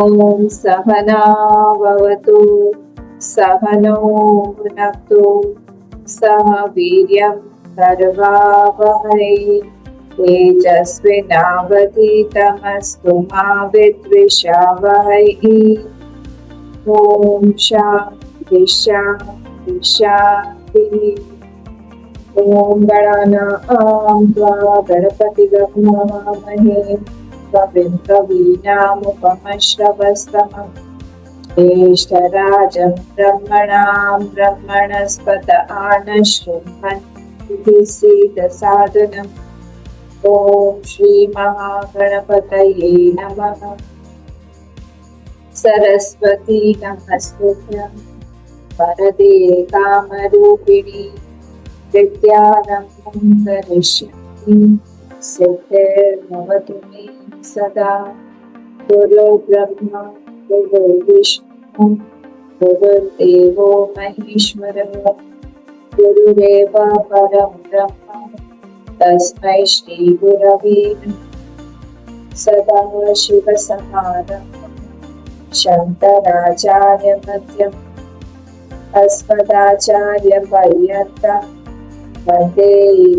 ॐ सहना भवतु सहनौ भुनक्तु सह वीर्यं करवावहै तेजस्विनावधीतमस्तु मा विद्विषावहै। ॐ शान्ति शान्ति शान्तिः। ॐ गणानां त्वा गणपतिगं हवामहे कविं कवीनामुपमश्रवस्तमं ज्येष्ठराजं ब्रह्मणां ब्रह्मणस्पत आनशृण्वन्नोतिभिः सीदसादनम्। ॐ श्रीमहागणपतये नमः। सरस्वती नमस्तुभ्यं वरदे कामरूपिणि विद्यारम्भं करिष्यामि सिद्धिर्भवतु मे सदा। गुरुर्ब्रह्मा गुरुर्विष्णु गुरुर्देवो महेश्वरः गुरुरेव परं ब्रह्म तस्मै श्री गुरवे नमः। सदाशिवसमारम्भं शङ्कराचार्यमध्यमम् अस्मदाचार्यपर्यन्तं वन्दे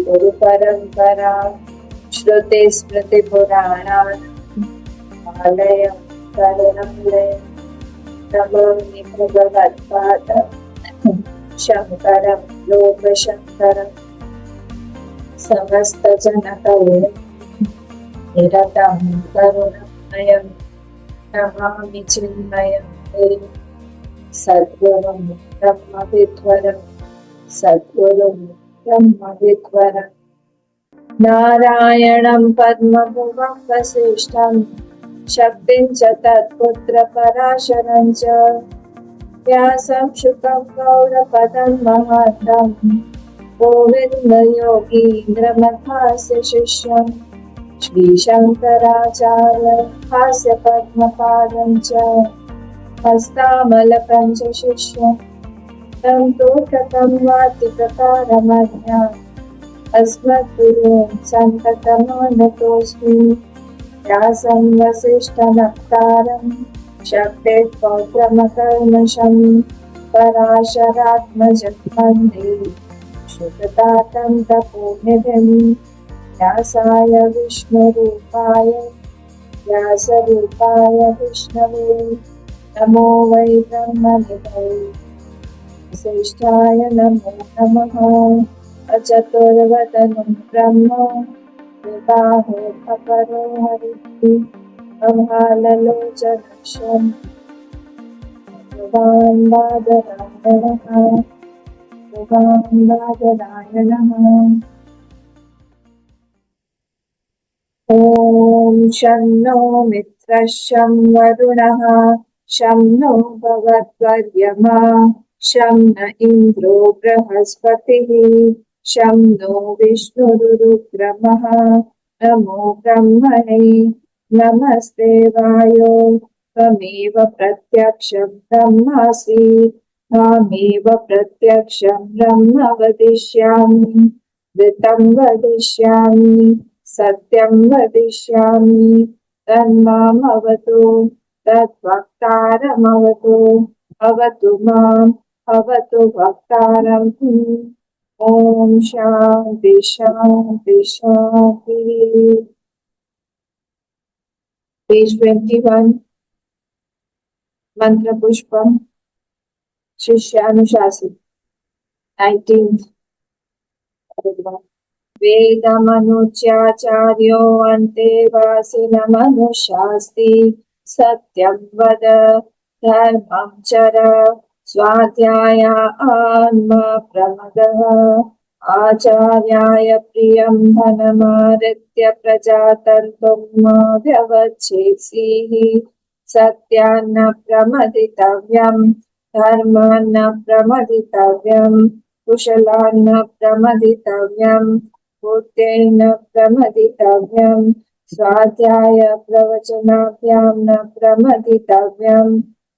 गुरुपरम्परां। श्रुतिस्मृतिपुराणानाम् आलयं करुणालयं नमामि भगवत्पादं शङ्करं लोकशङ्करं। समस्तजनकल्याणं निरतं करुणामयं नमामि चिन्मयं देवं सद्गुरुं ब्रह्मविद्वरं सद्गुरुं ब्रह्मविद्वरम्। नारायणं पद्मभुवं वसिष्ठं शक्तिं च तत्पुत्रपराशरं च व्यासं शुकं गौडपदं महान्तं गोविन्दयोगीन्द्रमथास्य शिष्यं श्रीशङ्कराचार्य हास्य पद्मपादं च हस्तामलकं च शिष्यं तं तोटकं वातिप्रकारमज्ञात् अस्मद्गुरुं सन्ततमानतोऽस्मि। व्यासं वसिष्ठनप्तारं शक्तेः पौत्रमकल्मषं पराशरात्मजं वन्दे शुकतातं तपोनिधिं। व्यासाय व्यासरूपाय विष्णवे नमो वै ब्रह्मनिधये वसिष्ठाय नमो नमः। अचतुर्वदनं ब्रह्म विबाहो अपरो हरिः अभाललोचनं भगवान् बादरायणः। ॐ शं नो मित्रः शं वरुणः शं नो भगवद्वर्यमा शं न इन्द्रो बृहस्पतिः शं नो विष्णुरुक्रमः। नमो ब्रह्मणे नमस्ते वायो त्वमेव प्रत्यक्षं ब्रह्मासि त्वामेव प्रत्यक्षं ब्रह्म वदिष्यामि ऋतं वदिष्यामि सत्यं वदिष्यामि तन्मामवतु तद्वक्तारमवतु अवतु माम् अवतु वक्तारम्। ॐ शान्ति शान्ति शान्तिः। पेज 21 मंत्र पुष्पम शिष्यानुशासन 19th वेदमनुच्याचार्यो अन्तेवासिनमनुशास्ति सत्यं वद धर्मं चर स्वाध्यायान्मा प्रमदः आचार्याय प्रियं धनमाहृत्य प्रजातन्तुं मा व्यवच्छेत्सीः सत्यान्न प्रमदितव्यं धर्मान्न प्रमदितव्यं कुशलान्न प्रमदितव्यं बुद्धेन प्रमदितव्यं स्वाध्याय प्रवचनाभ्यां न प्रमदितव्यं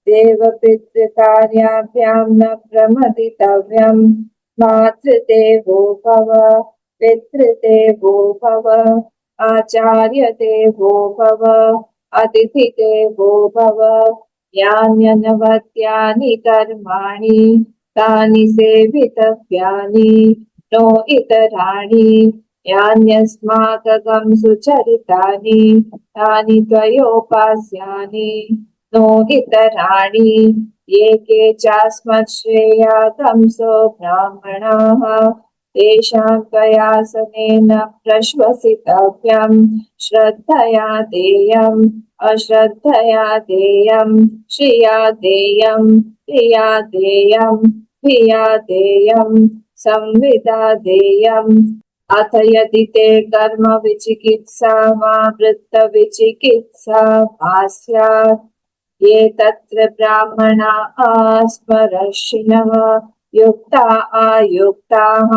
देवपितृकार्याभ्यां न प्रमदितव्यं मातृदेवो भव पितृदेवो भव आचार्यदेवो भव अतिथि देवो भव। यान्यनवद्यानि कर्माणि तानि सेवितव्यानि नो इतराणि। यान्यस्माकं सुचरितानि तानि त्वयोपास्यानि नो इतराणि। ये के चास्मच्छ्रेयागंसो ब्राह्मणाः तेषां त्वयासनेन प्रश्वसितव्यम्। श्रद्धया देयम् अश्रद्धया देयम् श्रिया देयम् प्रिया देयम् धिया देयम् संविदा देयम्। अथ यदि ते कर्म विचिकित्सा वा वृत्त विचिकित्सा भास्यात् ये तत्र ब्राह्मणा आस्मरर्षिणः युक्ता अयुक्ताः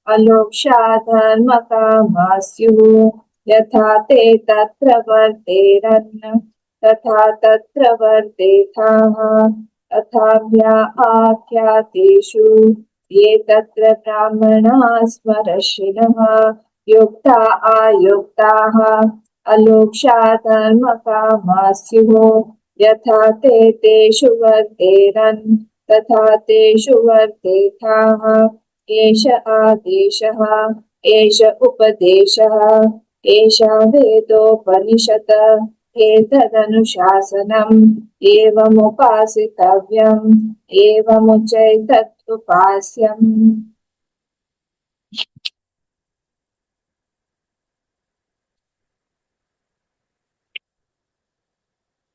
अलोक्षा धर्मकामा स्युः। यथा ते तत्र वर्तेरन् तथा तत्र वर्तेथाः। तथाभ्या आख्यातेषु ये तत्र ब्राह्मणा स्मरर्षिणः युक्ता अयुक्ताः अलोक्षा धर्मकामा स्युः। यथा ते तेषु वर्तेरन् तथा तेषु वर्तेथाः। एष आदेशः एष उपदेशः एषा वेदोपनिषत् एतदनुशासनम् एवमुपासितव्यम् एवमुचैतत् उपास्यम्।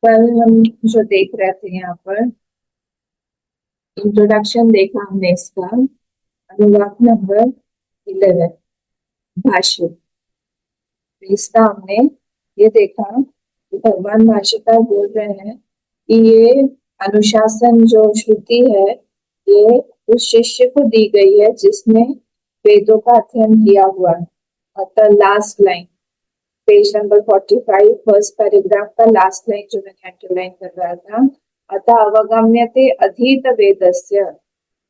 कल हम जो देख रहे थे यहाँ पर इंट्रोडक्शन देखा हमने इसका, अनुवाद नंबर 11 भाष्य। इसका हमने ये देखा कि भगवान भाष्यकार बोल रहे हैं कि ये अनुशासन जो श्रुति है ये उस शिष्य को दी गई है जिसने वेदों का अध्ययन किया हुआ है। अतः last line page number 45 first paragraph का लास्ट लाइन जो मैंने अंडरलाइन कर रहा था, अतः अवगम्यते अधीत वेदस्य,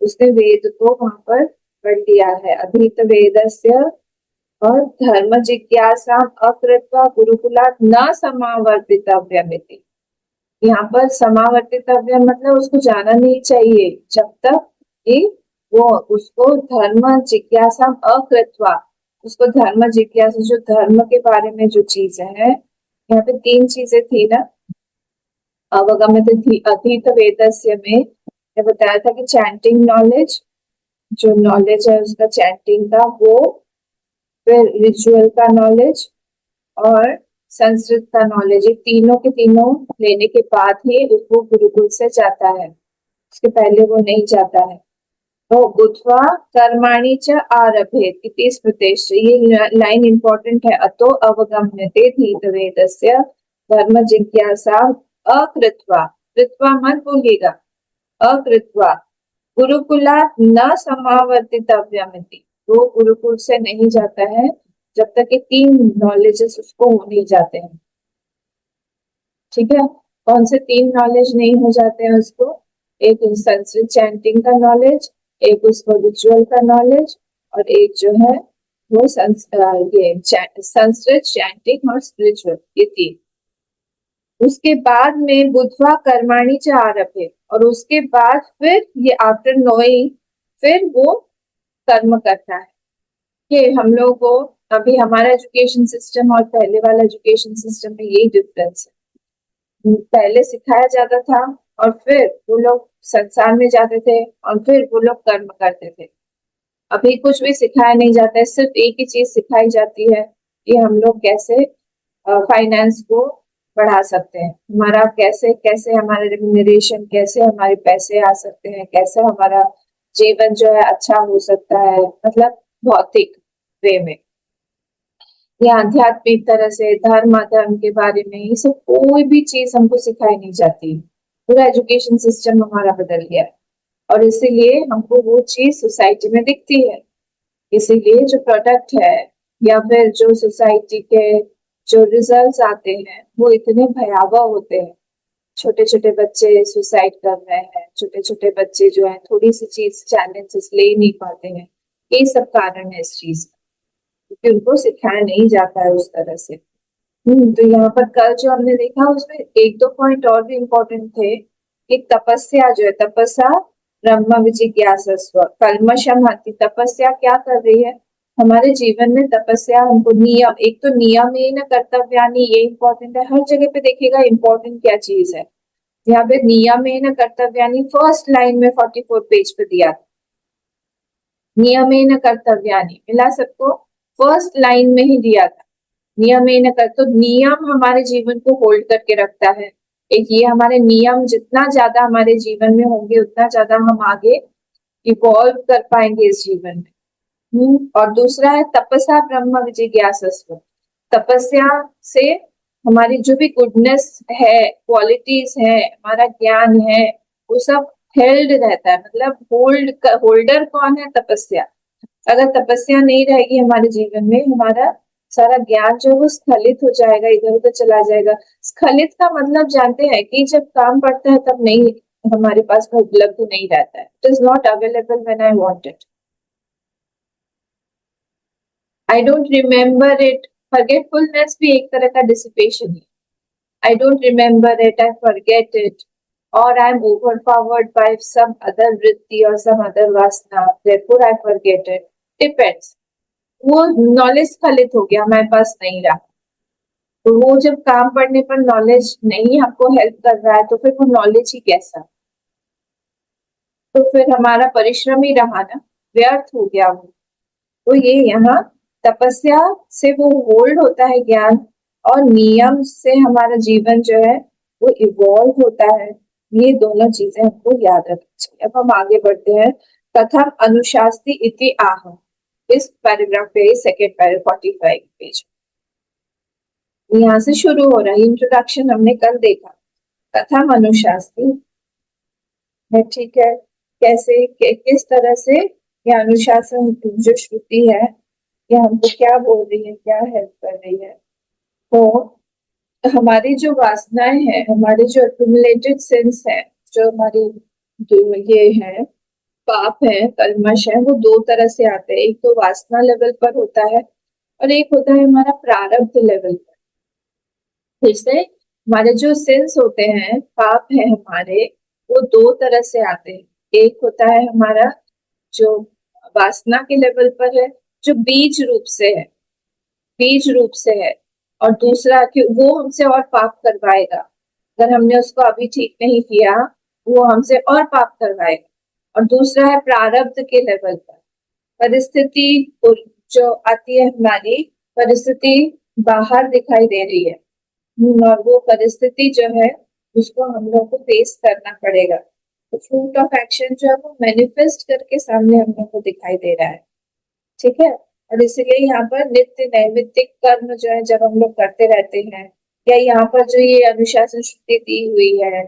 उसने वेद को वहां पर पढ़ लिया है। अधीत वेदस्य और धर्म जिज्ञासा अकृत्वा गुरुकुलात् न समावर्तितव्यमिति। यहाँ पर समावर्तितव्य मतलब उसको जाना नहीं चाहिए जब तक कि वो उसको धर्म जिज्ञासा अकृत्वा, उसको धर्म जिज्ञासा जो धर्म के बारे में जो चीजें हैं, यहाँ पे 3 चीजें थी ना। अवगम्यते थी अधीत वेदस्य में ये बताया था कि चैंटिंग नॉलेज, जो नॉलेज है उसका चैंटिंग का, वो फिर रिचुअल का नॉलेज और संस्कृत का नॉलेज, ये तीनों के तीनों लेने के बाद ही वो गुरुकुल से जाता है, उसके पहले वो नहीं जाता है। तो बुद्ध्वा कर्माणि च आरभेत इति स्मृतेश्च, ये लाइन इंपॉर्टेंट है। अतो अवगम्यते धीत वेदस्य धर्म जिज्ञासा अकृत्वा, कृत्वा मत बोलिएगा, अकृत्वा गुरुकुला न समावर्तितव्यमिति, वो गुरुकुल से नहीं जाता है जब तक ये 3 नॉलेजेस उसको हो नहीं जाते हैं। ठीक है, कौन से 3 नॉलेज नहीं हो जाते हैं उसको? एक संस्कृत चैंटिंग का नॉलेज, एक उसको रिचुअल का नॉलेज, और एक जो है वो संस्कृत चैंटिंग और स्पिरिचुअल, ये 3। उसके बाद में बुद्धवा कर्माणि च आरभे, और उसके बाद फिर ये आफ्टर नोइंग फिर वो कर्म करता है। कि हम लोग को अभी हमारा एजुकेशन सिस्टम और पहले वाला एजुकेशन सिस्टम में यही डिफरेंस है। पहले सिखाया जाता था और फिर वो लोग संसार में जाते थे और फिर वो लोग कर्म करते थे। अभी कुछ भी सिखाया नहीं जाता है, सिर्फ एक ही चीज सिखाई जाती है कि हम लोग कैसे फाइनेंस को बढ़ा सकते हैं, हमारा कैसे कैसे हमारा रेम्यूनरेशन, कैसे हमारे पैसे आ सकते हैं, कैसे हमारा जीवन जो है अच्छा हो सकता है, मतलब भौतिक वे में या आध्यात्मिक तरह से, धर्म अधर्म के बारे में, ये सब कोई भी चीज हमको सिखाई नहीं जाती। पूरा एजुकेशन सिस्टम हमारा बदल गया है और इसीलिए हमको वो चीज सोसाइटी में दिखती है। इसीलिए जो प्रोडक्ट है या फिर जो सोसाइटी के जो रिजल्ट्स आते हैं वो इतने भयावह होते हैं। छोटे छोटे बच्चे सुसाइड कर रहे हैं, छोटे छोटे बच्चे जो है थोड़ी सी चीज चैलेंजेस ले नहीं पाते हैं, ये सब कारण है इस चीज का, क्योंकि उनको सिखाया नहीं जाता है उस तरह से। तो यहाँ पर कल जो हमने देखा उसमें एक दो पॉइंट और भी इम्पोर्टेंट थे कि तपस्या जो है, तपस्या ब्रह्म जिज्ञासस्व कल्मषमहति, तपस्या क्या कर रही है हमारे जीवन में। तपस्या हमको नियम, एक तो नियमेन कर्तव्यानि, ये इम्पोर्टेंट है, हर जगह पे देखिएगा इम्पोर्टेंट क्या चीज है। यहाँ पे नियमेन कर्तव्यानि फर्स्ट लाइन में 44 पेज पे दिया, नियमेन कर्तव्यानि मिला सबको, फर्स्ट लाइन में ही दिया था। नियमेन कर, तो नियम हमारे जीवन को होल्ड करके रखता है। एक ये हमारे नियम जितना ज्यादा हमारे जीवन में होंगे उतना ज्यादा हम आगे इवॉल्व कर पाएंगे इस जीवन में। और दूसरा है तपस्या ब्रह्म जिज्ञासस्व, तपस्या से हमारी जो भी गुडनेस है, क्वालिटीज है, हमारा ज्ञान है, वो सब हेल्ड रहता है। मतलब होल्डर कौन है? तपस्या। अगर तपस्या नहीं रहेगी हमारे जीवन में, हमारा सारा ज्ञान जो है वो स्खलित हो जाएगा, इधर उधर चला जाएगा। स्खलित का मतलब जानते हैं कि जब काम पड़ता है तब नहीं, हमारे पास में उपलब्ध नहीं रहता है। It is not available when I want it, I don't remember it. Forgetfulness भी एक तरह का डिसिपेशन है। I don't remember it, I forget it, or I'm overpowered by some other vritti or some other vasana, therefore I forget it. Depends. वो knowledge स्खलित हो गया, हमारे पास नहीं रहा। तो वो जब काम पड़ने पर नॉलेज नहीं हमको हेल्प कर रहा है तो फिर वो नॉलेज ही कैसा, तो फिर हमारा परिश्रम ही रहा ना, व्यर्थ हो गया वो। तो ये यहाँ तपस्या से वो होल्ड होता है ज्ञान, और नियम से हमारा जीवन जो है वो इवॉल्व होता है। ये दोनों चीजें हमको याद रखनी चाहिए। अब हम आगे बढ़ते हैं। कथम अनुशास्ति इति आह, इस पैराग्राफ पे, सेकेंड पैराग्राफ 45 पेज, यहाँ से शुरू हो रहा है। इंट्रोडक्शन हमने कल देखा। कथम अनुशास्ति है, ठीक है, कैसे किस तरह से ये अनुशासन जो श्रुति है ये हमको क्या बोल रही है, क्या हेल्प कर रही है। तो हमारी जो वासनाएं हैं, हमारे जो एक्यूमुलेटेड सिंस है, जो हमारी जो ये है पाप है, कल्मश है, वो दो तरह से आते हैं। एक तो वासना लेवल पर होता है और एक होता है हमारा प्रारब्ध लेवल पर। फिर से हमारे जो सिंस होते हैं, पाप है हमारे, वो दो तरह से आते हैं। एक होता है हमारा जो वासना के लेवल पर है, जो बीज रूप से है, बीज रूप से है। और दूसरा कि वो हमसे और पाप करवाएगा, अगर हमने उसको अभी ठीक नहीं किया वो हमसे और पाप करवाएगा। और दूसरा है प्रारब्ध के लेवल पर, परिस्थिति जो आती है हमारी, परिस्थिति बाहर दिखाई दे रही है, और वो परिस्थिति जो है उसको हम लोग को फेस करना पड़ेगा। तो फ्रूट ऑफ एक्शन जो है वो मैनिफेस्ट करके सामने हम लोग को दिखाई दे रहा है, ठीक है। और इसीलिए यहाँ पर नित्य नैमित्तिक कर्म जो है जब हम लोग करते रहते हैं, या यहाँ पर जो ये अनुशासन श्रुति दी हुई है,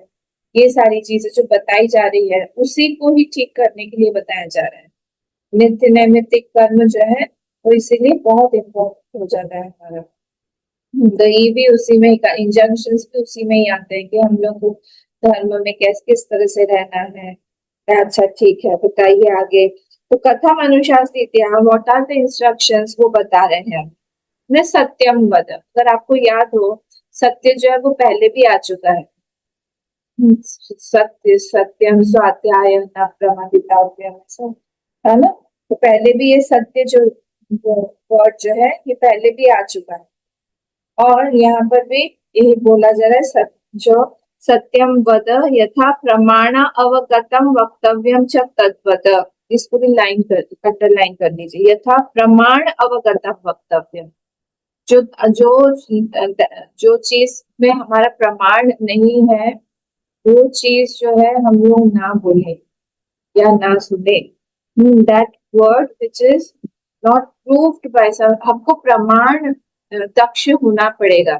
ये सारी चीजें जो बताई जा रही है उसी को ही ठीक करने के लिए बताया जा रहा है। नित्य नैमित्तिक कर्म जो है वो इसीलिए बहुत इम्पोर्टेंट हो जाता है हमारा। तो ये भी उसी में, इंजंक्शंस भी उसी में ही आते हैं कि हम लोग को धर्म में कैसे किस तरह से रहना है। अच्छा ठीक है, बताइए आगे। तो कथम अनुशासित व्हाट आर द इंस्ट्रक्शंस, वो बता रहे हैं। मैं सत्यम वद, अगर आपको याद हो सत्य जो है वो पहले भी आ चुका है। सत्य सत्यम स्वाध्याय न प्रमादितव्यम, ऐसा है ना। तो पहले भी ये सत्य जो वर्ड जो है ये पहले भी आ चुका है। और यहाँ पर भी यही बोला जा रहा है, जो सत्यम वद यथा प्रमाण अवगतम वक्तव्यम च तद्वत, इसको भी लाइन कर अंडरलाइन कर लीजिए। यथा प्रमाण अवगतम वक्तव्यम, जो जो जो चीज में हमारा प्रमाण नहीं है वो चीज जो है हम लोग ना बोले या ना सुने। That word which is not proved by some, हमको प्रमाण दक्ष होना पड़ेगा।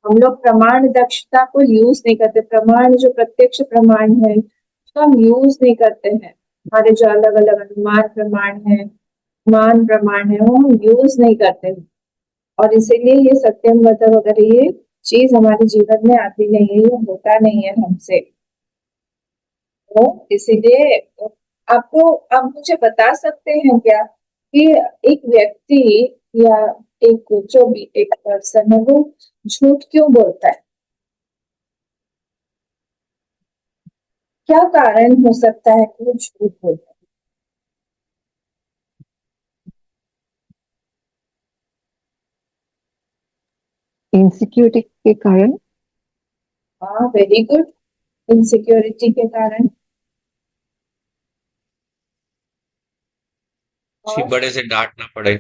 हम लोग प्रमाण दक्षता को यूज नहीं करते। प्रमाण जो प्रत्यक्ष प्रमाण है उसको हम यूज नहीं करते हैं। हमारे जो अलग अलग अनुमान प्रमाण है, मान प्रमाण है, वो हम यूज नहीं करते हैं। और इसीलिए ये सत्यम वतन वगैरह ये चीज हमारे जीवन में आती नहीं है, ये होता नहीं है हमसे। तो इसीलिए आपको, आप मुझे बता सकते हैं क्या कि एक व्यक्ति या जो भी एक पर्सन है वो झूठ क्यों बोलता है? क्या कारण हो सकता है कि वो झूठ बोलता इनसिक्योरिटी के कारण। है? हाँ, वेरी गुड। इनसिक्योरिटी के कारण। किसी और बड़े से डांट ना पड़े।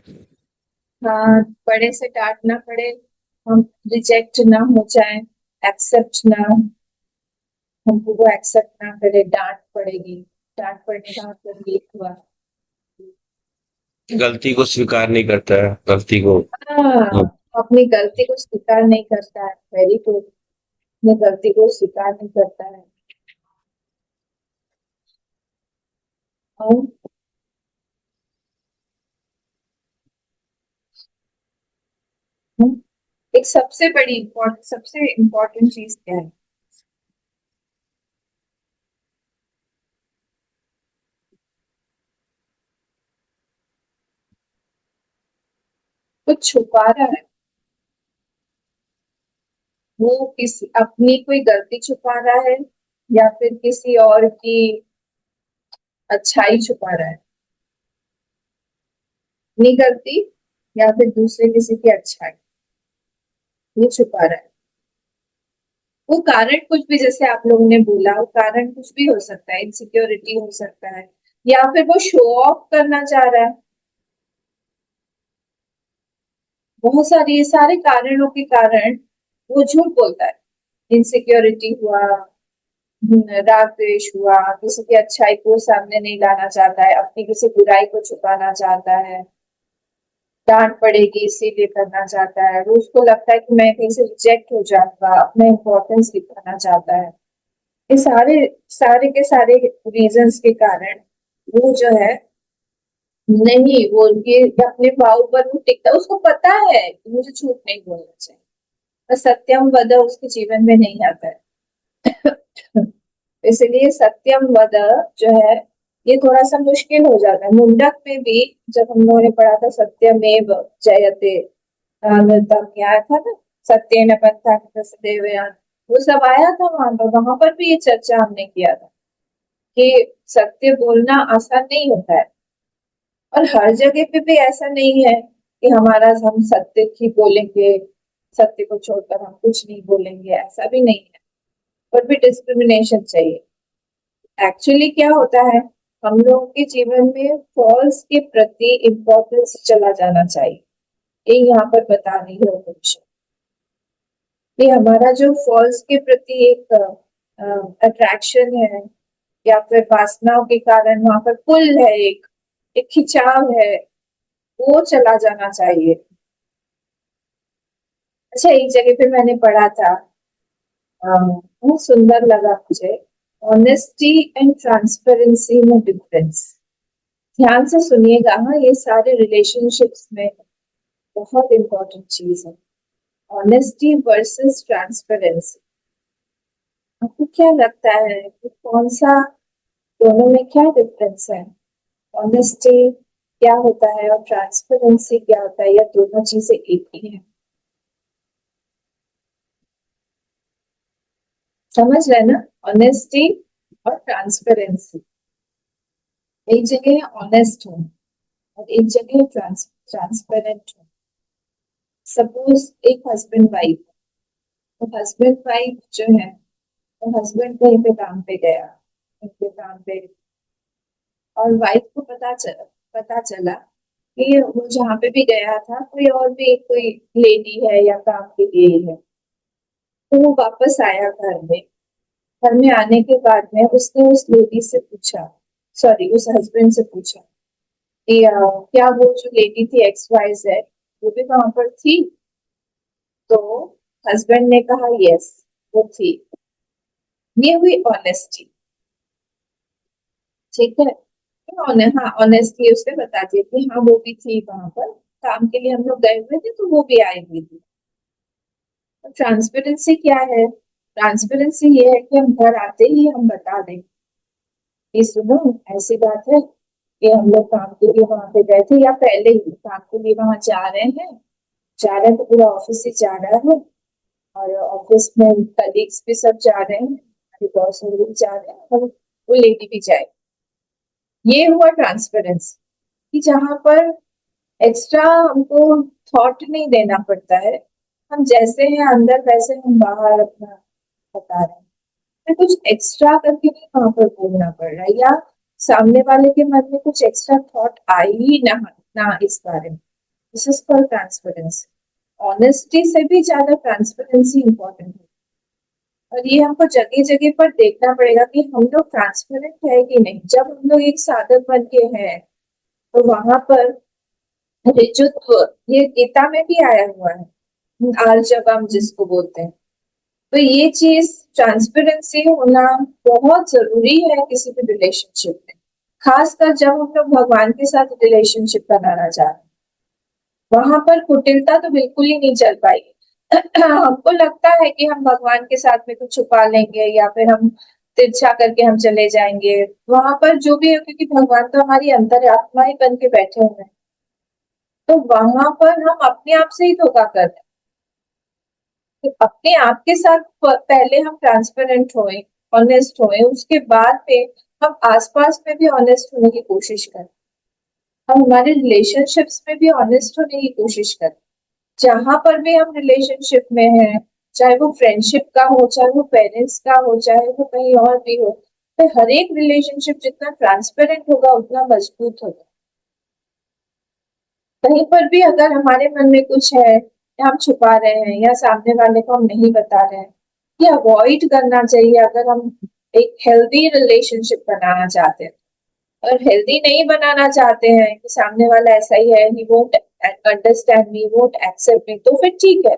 हाँ, बड़े से डांट ना पड़े, हम रिजेक्ट ना हो जाए, एक्सेप्ट ना, हमको वो एक्सेप्ट ना करे, डांट पड़ेगी। डांट पड़ने का मतलब ये हुआ। गलती को स्वीकार नहीं करता है, गलती को। हाँ, अपनी गलती को स्वीकार नहीं करता है। Very good. अपनी गलती को स्वीकार नहीं करता है। और एक सबसे इम्पोर्टेंट चीज क्या है? कुछ छुपा रहा है। वो किसी अपनी कोई गलती छुपा रहा है, या फिर किसी और की अच्छाई छुपा रहा है। अपनी गलती या फिर दूसरे किसी की अच्छाई, ये छुपा रहा है। वो कारण कुछ भी, जैसे आप लोगों ने बोला, वो कारण कुछ भी हो सकता है। इनसिक्योरिटी हो सकता है, या फिर वो शो ऑफ करना चाह रहा है। बहुत सारे, ये सारे कारणों के कारण वो झूठ बोलता है। इनसिक्योरिटी हुआ, राग द्वेष हुआ, किसी की अच्छाई को सामने नहीं लाना चाहता है, अपनी किसी बुराई को छुपाना चाहता है, डांट पड़ेगी इसीलिए करना चाहता है, वो उसको लगता है कि मैं कहीं से रिजेक्ट हो जाऊंगा, अपना इम्पोर्टेंस दिखाना चाहता है। ये सारे सारे के सारे रीजंस के कारण वो जो है, नहीं, वो उनके अपने भाव पर वो टिकता, उसको पता है कि मुझे झूठ नहीं बोलना चाहिए, पर सत्यम वद उसके जीवन में नहीं आता है। इसलिए सत्यम वद जो है, ये थोड़ा सा मुश्किल हो जाता है। मुंडक में भी जब हम लोगों ने पढ़ा था सत्यमेव जयते, तब क्या आया था ना, सत्येन पंथा देवयान, वो सब आया था वहां पर भी ये चर्चा हमने किया था कि सत्य बोलना आसान नहीं होता है। और हर जगह पे भी ऐसा नहीं है कि हम सत्य ही बोलेंगे, सत्य को छोड़कर हम कुछ नहीं बोलेंगे, ऐसा भी नहीं है। पर भी डिस्क्रिमिनेशन चाहिए। एक्चुअली क्या होता है, हम लोगों के जीवन में फॉल्स के प्रति इम्पोर्टेंस चला जाना चाहिए। ये यहाँ पर बता रही है उपनिषद। ये हमारा जो फॉल्स के प्रति एक अट्रैक्शन है, या फिर वासनाओं के कारण वहां पर पुल है, एक खिंचाव है, वो चला जाना चाहिए। अच्छा, एक जगह पे मैंने पढ़ा था, बहुत सुंदर लगा मुझे। ऑनेस्टी एंड ट्रांसपेरेंसी में डिफरेंस। ध्यान से सुनिएगा, हाँ, ये सारे रिलेशनशिप्स में बहुत इंपॉर्टेंट चीज है। Honesty versus transparency. आपको क्या लगता है कि कौन सा, दोनों में क्या डिफरेंस है? ऑनेस्टी क्या होता है और ट्रांसपेरेंसी क्या होता है, या दोनों चीजें एक ही है? समझ रहे ना? ऑनेस्टी और ट्रांसपेरेंसी। एक जगह है ऑनेस्ट हूँ, और एक जगह है ट्रांसपेरेंट हूँ। सपोज एक हस्बैंड वाइफ, तो हस्बैंड वाइफ जो है, तो हस्बैंड कहीं पे काम पे गया, उनके काम पे, और वाइफ को पता चला कि वो जहाँ पे भी गया था, कोई लेडी है या काम के लिए ही है। तो वो वापस आया घर में। घर में आने के बाद में उसने उस लेडी से पूछा, सॉरी, उस हस्बैंड से पूछा कि क्या वो जो लेडी थी एक्स वाई जेड, वो भी वहां पर थी? तो हस्बैंड ने कहा यस, वो थी। ये हुई ऑनेस्टी। ठीक है, हाँ, ऑनेस्टली उसने बता दिया कि हाँ, वो भी थी वहां पर, काम के लिए हम लोग गए हुए थे, तो वो भी आई हुई थी। तो ट्रांसपेरेंसी क्या है? ट्रांसपेरेंसी ये है कि हम घर आते ही हम बता दें कि सुनो, ऐसी बात है कि हम लोग काम के लिए वहां पे गए थे, या पहले ही काम के लिए वहां जा रहे हैं, जा रहा है तो पूरा ऑफिस ही जा रहा है, और ऑफिस में कलीग्स भी सब जा रहे हैं, बॉस भी जा रहे हैं, और वो लेडी भी जाए। ये हुआ ट्रांसपेरेंसी, कि जहाँ पर एक्स्ट्रा हमको थॉट नहीं देना पड़ता है, हम जैसे हैं अंदर वैसे हम बाहर अपना बता रहे हैं, तो कुछ एक्स्ट्रा करके नहीं वहां पर बोलना पड़ रहा है, या सामने वाले के मन में कुछ एक्स्ट्रा थॉट आई ही ना इस बारे में। This is called transparency. Honesty से भी ज्यादा ट्रांसपेरेंसी इंपॉर्टेंट है, और ये हमको जगह जगह पर देखना पड़ेगा कि हम लोग ट्रांसपेरेंट है कि नहीं। जब हम लोग एक साधक बन के हैं तो वहां पर ऋजुत्व, ये गीता में भी आया हुआ है, आर्जवम जिसको बोलते हैं। तो ये चीज ट्रांसपेरेंसी होना बहुत जरूरी है किसी भी रिलेशनशिप में, खासकर जब हम लोग भगवान के साथ रिलेशनशिप बनाना चाह रहे हैं। वहां पर कुटिलता तो बिल्कुल ही नहीं चल पाएगी। हमको लगता है कि हम भगवान के साथ में कुछ छुपा लेंगे या फिर हम तिरछा करके हम चले जाएंगे, वहां पर जो भी है, क्योंकि भगवान तो हमारी अंतरात्मा ही बन के बैठे हुए हैं, तो वहां पर हम अपने आप से ही धोखा कर रहे हैं। तो अपने आप के साथ पहले हम ट्रांसपेरेंट होए, ऑनेस्ट होए, उसके बाद में हम आसपास में भी ऑनेस्ट होने की कोशिश करें, हम हमारे रिलेशनशिप्स में भी ऑनेस्ट होने की कोशिश करें। जहां पर भी हम रिलेशनशिप में हैं, चाहे वो फ्रेंडशिप का हो, चाहे वो पेरेंट्स का हो, चाहे वो कहीं और भी हो, तो हर एक रिलेशनशिप जितना ट्रांसपेरेंट होगा उतना मजबूत होगा। कहीं पर भी अगर हमारे मन में कुछ है या हम छुपा रहे हैं या सामने वाले को हम नहीं बता रहे हैं, ये अवॉइड करना चाहिए अगर हम एक हेल्दी रिलेशनशिप बनाना चाहते हैं। और हेल्दी नहीं बनाना चाहते हैं कि सामने वाला ऐसा ही है, he won't understand me, won't accept me, तो फिर ठीक है,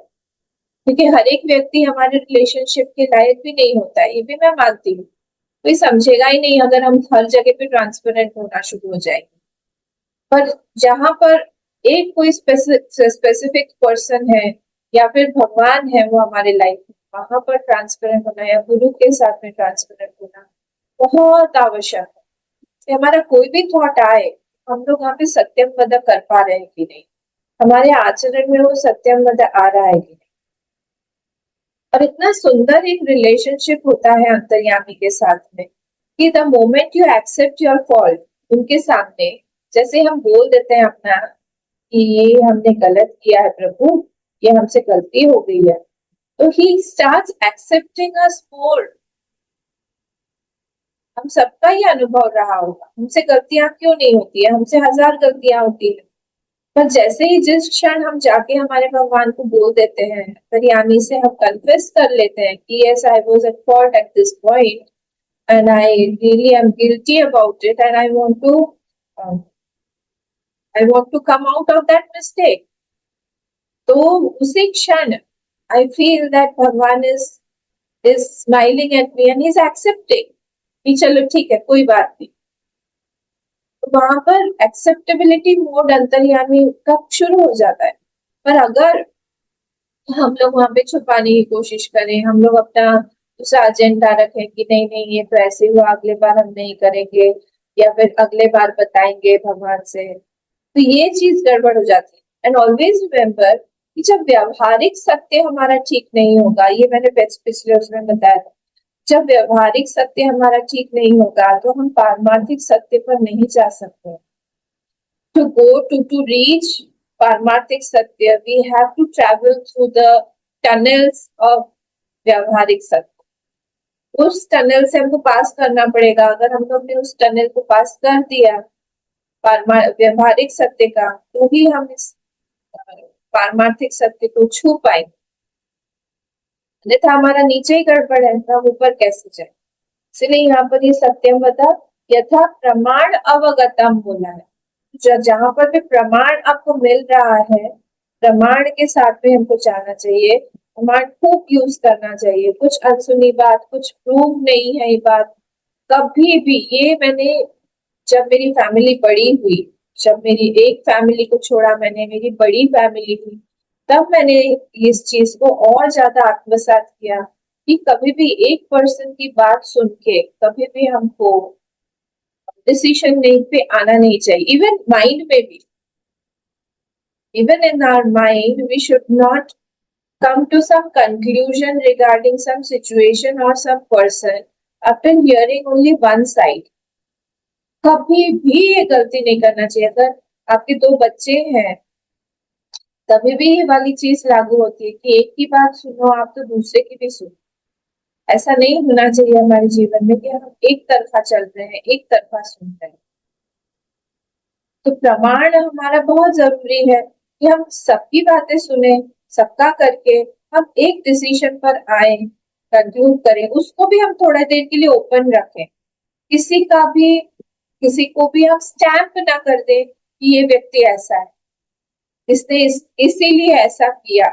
क्योंकि हर एक व्यक्ति हमारे रिलेशनशिप के लायक भी नहीं होता है, ये भी मैं मानती हूँ। कोई समझेगा ही नहीं अगर हम हर जगह पे ट्रांसपेरेंट होना शुरू हो जाएंगे। पर जहां पर एक कोई स्पेसिफिक पर्सन है या फिर भगवान है वो हमारे लाइफ में, वहां पर ट्रांसपेरेंट होना या गुरु के साथ में ट्रांसपेरेंट होना बहुत आवश्यक है कि हमारा कोई भी थॉट आए, हम लोग वहां पे सत्यम वद कर पा रहे हैं कि नहीं, हमारे आचरण में वो सत्यम वद आ रहा है कि नहीं। और इतना सुंदर एक रिलेशनशिप होता है अंतर्यामी के साथ में, कि the moment you accept your fault उनके सामने, जैसे हम बोल देते हैं अपना कि ये हमने गलत किया है प्रभु, ये हमसे गलती हो गई है, तो ही स्टार्ट्स एक्सेप्टिंग अस मोर। हम सबका ही अनुभव रहा होगा, हमसे गलतियां क्यों नहीं होती है, हमसे हजार गलतियां होती है, पर जैसे ही जिस क्षण हम जाके हमारे भगवान को बोल देते हैं, अंतर्यामी से हम कन्फेस कर लेते हैं कि yes I was at fault at this point and I really am guilty about it and I want to come out of that mistake, तो उसी क्षण आई फील दैट भगवान is smiling at me and is accepting कि चलो ठीक है, कोई बात नहीं। तो वहां पर एक्सेप्टेबिलिटी मोड अंतर्यामी का शुरू हो जाता है। पर अगर हम लोग वहां पे छुपाने की कोशिश करें, हम लोग अपना दूसरा एजेंडा रखें कि नहीं नहीं ये तो ऐसे हुआ, अगले बार हम नहीं करेंगे, या फिर अगले बार बताएंगे भगवान से, तो ये चीज गड़बड़ हो जाती है। एंड ऑलवेज रिमेम्बर कि जब व्यवहारिक सत्य हमारा ठीक नहीं होगा, ये मैंने पिछले उसमें बताया था, जब व्यवहारिक सत्य हमारा ठीक नहीं होगा तो हम पारमार्थिक सत्य पर नहीं जा सकते। To go to reach पारमार्थिक सत्य, we have to travel through the tunnels of व्यवहारिक सत्य। उस टनल से हमको पास करना पड़ेगा। अगर हम लोग ने उस टनल को पास कर दिया व्यवहारिक सत्य का, तो ही हम इस पारमार्थिक सत्य को छू पाएंगे, अन्यथा हमारा नीचे ही गड़बड़ है, तो हम ऊपर कैसे जाए। इसलिए यहाँ पर ये सत्यम बता यथा प्रमाण अवगतम बोला है। जहां पर भी प्रमाण आपको मिल रहा है, प्रमाण के साथ में हमको जाना चाहिए, प्रमाण खूब यूज करना चाहिए। कुछ अनसुनी बात, कुछ प्रूव नहीं है ये बात कभी भी। ये मैंने जब मेरी फैमिली बड़ी हुई, जब मेरी एक फैमिली को छोड़ा मैंने, मेरी बड़ी फैमिली हुई, तब मैंने इस चीज को और ज्यादा आत्मसात किया कि कभी भी एक पर्सन की बात सुन के कभी भी हमको डिसीजन नहीं पे आना नहीं चाहिए, इवन माइंड में भी। Even in our mind, we should not come to some conclusion regarding some situation or some person after hearing only one side. कभी भी ये गलती नहीं करना चाहिए। अगर आपके दो बच्चे हैं तभी भी ये वाली चीज लागू होती है कि एक की बात सुनो आप तो दूसरे की भी सुनो। ऐसा नहीं होना चाहिए हमारे जीवन में कि हम एक तरफा चल रहे हैं, एक तरफा सुन रहे हैं। तो प्रमाण हमारा बहुत जरूरी है कि हम सबकी बातें सुने, सबका करके हम एक डिसीजन पर आए, कंक्लूड करें, उसको भी हम थोड़ा देर के लिए ओपन रखें। किसी को भी हम स्टैंप ना कर दें कि ये व्यक्ति ऐसा है, इसने इसीलिए ऐसा किया,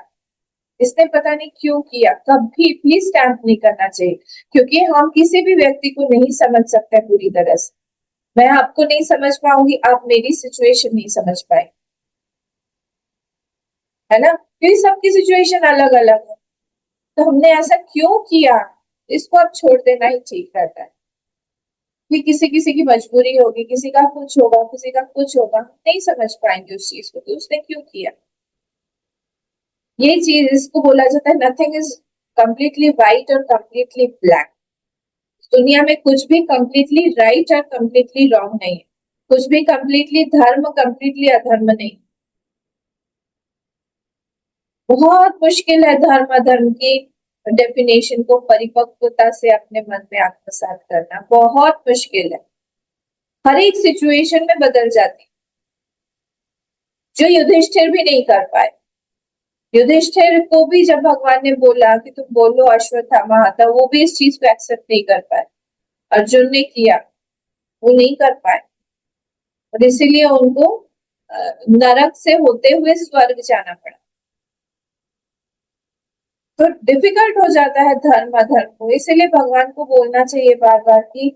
इसने पता नहीं क्यों किया। कभी भी स्टैंप नहीं करना चाहिए, क्योंकि हम किसी भी व्यक्ति को नहीं समझ सकते पूरी तरह से। मैं आपको नहीं समझ पाऊंगी, आप मेरी सिचुएशन नहीं समझ पाए, है ना, क्योंकि सबकी सिचुएशन अलग अलग है। तो हमने ऐसा क्यों किया, इसको आप छोड़ देना ही ठीक रहता है। कि किसी किसी की मजबूरी होगी, किसी का कुछ होगा, किसी का कुछ होगा, नहीं समझ पाएंगे उस चीज को कि उसने क्यों किया। ये चीज, इसको बोला जाता है नथिंग इज कंप्लीटली वाइट और कंप्लीटली ब्लैक। दुनिया में कुछ भी कंप्लीटली राइट और कंप्लीटली रॉन्ग नहीं है, कुछ भी कंप्लीटली धर्म कंप्लीटली अधर्म नहीं। बहुत मुश्किल है धर्म अधर्म की डेफिनेशन को परिपक्वता से अपने मन में आत्मसात करना, बहुत मुश्किल है। हर एक सिचुएशन में बदल जाती, जो युधिष्ठिर भी नहीं कर पाए। युधिष्ठिर को भी जब भगवान ने बोला कि तुम बोलो अश्वत्थामा आता, वो भी इस चीज को एक्सेप्ट नहीं कर पाए। अर्जुन ने किया, वो नहीं कर पाए, और इसीलिए उनको नरक से होते हुए स्वर्ग जाना पड़ा। तो डिफिकल्ट हो जाता है धर्म अधर्म को, इसीलिए भगवान को बोलना चाहिए बार बार कि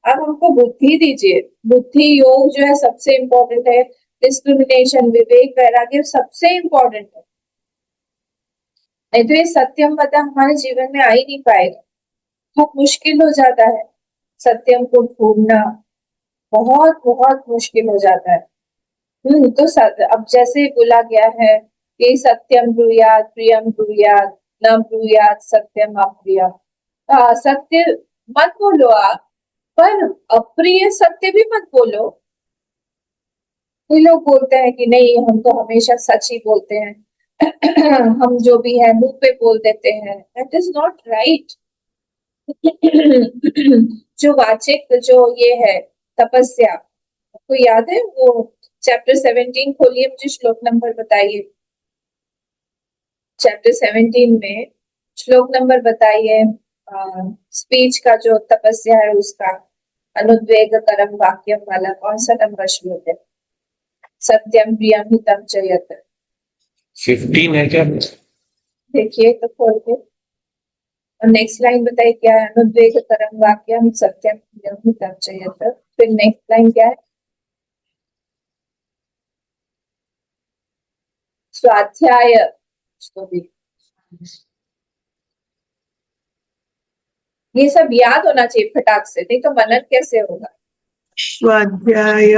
आप हमको बुद्धि दीजिए। बुद्धि योग जो है सबसे इम्पोर्टेंट है, डिस्क्रिमिनेशन विवेक वैराग्य सबसे इम्पोर्टेंट है। नहीं तो ये सत्यम पता हमारे जीवन में आ ही नहीं पाएगा, बहुत मुश्किल हो जाता है सत्यम को ढूंढना, बहुत बहुत मुश्किल हो जाता है। तो अब जैसे बोला गया है कि सत्यम ब्रूयात प्रियम ब्रूयात न ब्रूयात सत्यम अप्रियम। सत्य मत बोलो आप, पर अप्रिय सत्य भी मत बोलो। कोई लोग बोलते हैं कि नहीं हम तो हमेशा सच ही बोलते हैं हम जो भी है मुंह पे बोल देते हैं, दैट इज नॉट राइट। जो वाचिक जो ये है तपस्या, आपको याद है वो चैप्टर 17 खोलिए, मुझे श्लोक नंबर बताइए। चैप्टर 17 में श्लोक नंबर बताइए। स्पीच का जो तपस्या है उसका अनुद्वेग करम वाक्यम वाला कौन सा नंबर श्लोक है? सत्यम प्रियम हितम च यत्। 15 है क्या? देखिए तो खोल के, और नेक्स्ट लाइन बताइए क्या है? अनुद्वेग करम वाक्यम सत्यम प्रियम हितम च यत्। फिर नेक्स्ट लाइन क्या है? स्वाध्याय। तो भी ये सब याद होना चाहिए फटाक से, नहीं तो मनन कैसे होगा। स्वाध्याय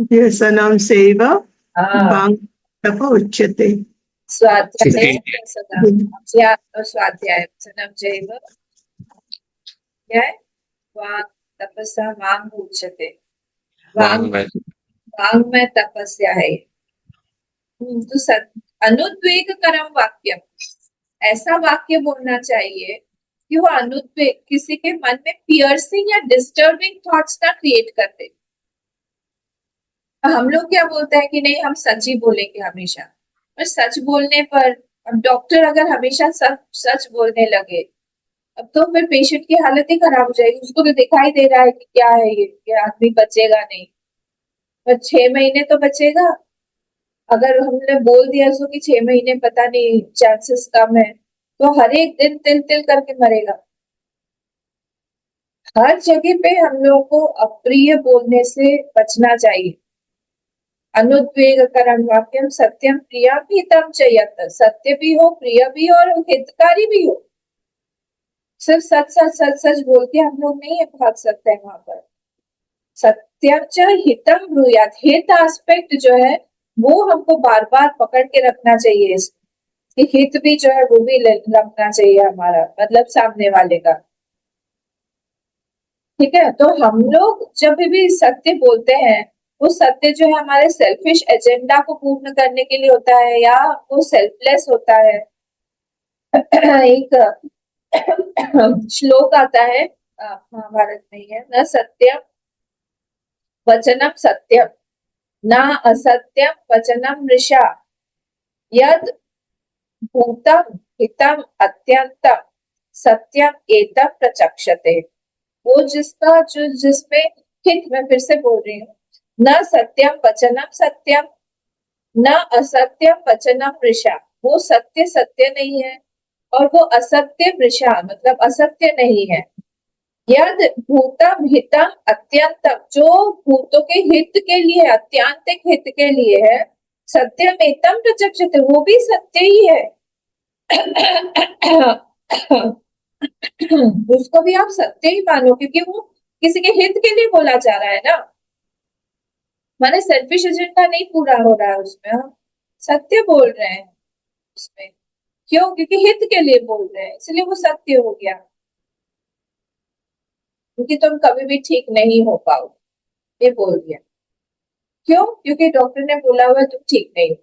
व्यसनं सेव हाँ, वाङ् तप उच्यते। स्वाध्याय 15 व्यसनं, स्वाध्याय व्यसनं चैव क्या है? वाक् तपसा वांग उच्यते। वांग में वांग में तपस्या है। तो अनुद्वेग करम वाक्यम, ऐसा वाक्य बोलना चाहिए कि वो अनुद्वेग किसी के मन में पियर्सिंग या डिस्टर्बिंग थॉट्स ना क्रिएट कर दे। हम लोग क्या बोलते हैं कि नहीं हम सच ही बोलेंगे हमेशा, पर सच बोलने पर अब डॉक्टर अगर हमेशा सच बोलने लगे, अब तो फिर पेशेंट की हालत ही खराब हो जाएगी। उसको तो दिखाई दे रहा है कि क्या है ये आदमी बचेगा नहीं, पर 6 महीने तो बचेगा। अगर हमने बोल दिया उसको कि 6 महीने पता नहीं चांसेस कम है, तो हर एक दिन तिल तिल करके मरेगा। हर जगह पे हम लोगों को अप्रिय बोलने से बचना चाहिए। अनुद्वेग करम वाक्यम सत्यम प्रियम हितम च यत्, सत्य भी हो, प्रिय भी हो और हितकारी भी हो। सिर्फ सच सच सच सच बोल के हम लोग नहीं भाग सकते हैं वहां पर। सत्यम च हितम ब्रूयात, हित एस्पेक्ट जो है वो हमको बार बार पकड़ के रखना चाहिए, कि हित भी जो है वो भी रखना चाहिए हमारा, मतलब सामने वाले का। ठीक है, तो हम लोग जब भी सत्य बोलते हैं, वो सत्य जो है हमारे सेल्फिश एजेंडा को पूर्ण करने के लिए होता है, या वो सेल्फलेस होता है। एक श्लोक आता है महाभारत में ही है, न सत्यम वचनम सत्यम, न असत्यम वचनम मृषा, यद भूतम हितम अत्यंतम सत्यम एतम प्रचक्षते। वो जिसका जो जिसमें हित, मैं फिर से बोल रही हूँ, न सत्यम वचनम सत्यम, न असत्यम वचनम मृषा, वो सत्य सत्य नहीं है और वो असत्य मृषा मतलब असत्य नहीं है। यद भूतम हितम अत्यंतम, जो भूतों के हित के लिए, अत्यांतिक हित के लिए है, सत्यमेतम प्रचक्षते, वो भी सत्य ही है। उसको भी आप सत्य ही मानो, क्योंकि वो किसी के हित के लिए बोला जा रहा है ना, माने सेल्फिश एजेंडा नहीं पूरा हो रहा है उसमें, हम सत्य बोल रहे हैं उसमें। क्यों? क्योंकि हित के लिए बोल रहे हैं, इसलिए वो सत्य हो गया। क्योंकि तुम कभी भी ठीक नहीं हो पाओगे, ये बोल दिया। क्यों? क्योंकि डॉक्टर ने बोला हुआ है तुम ठीक नहीं हो।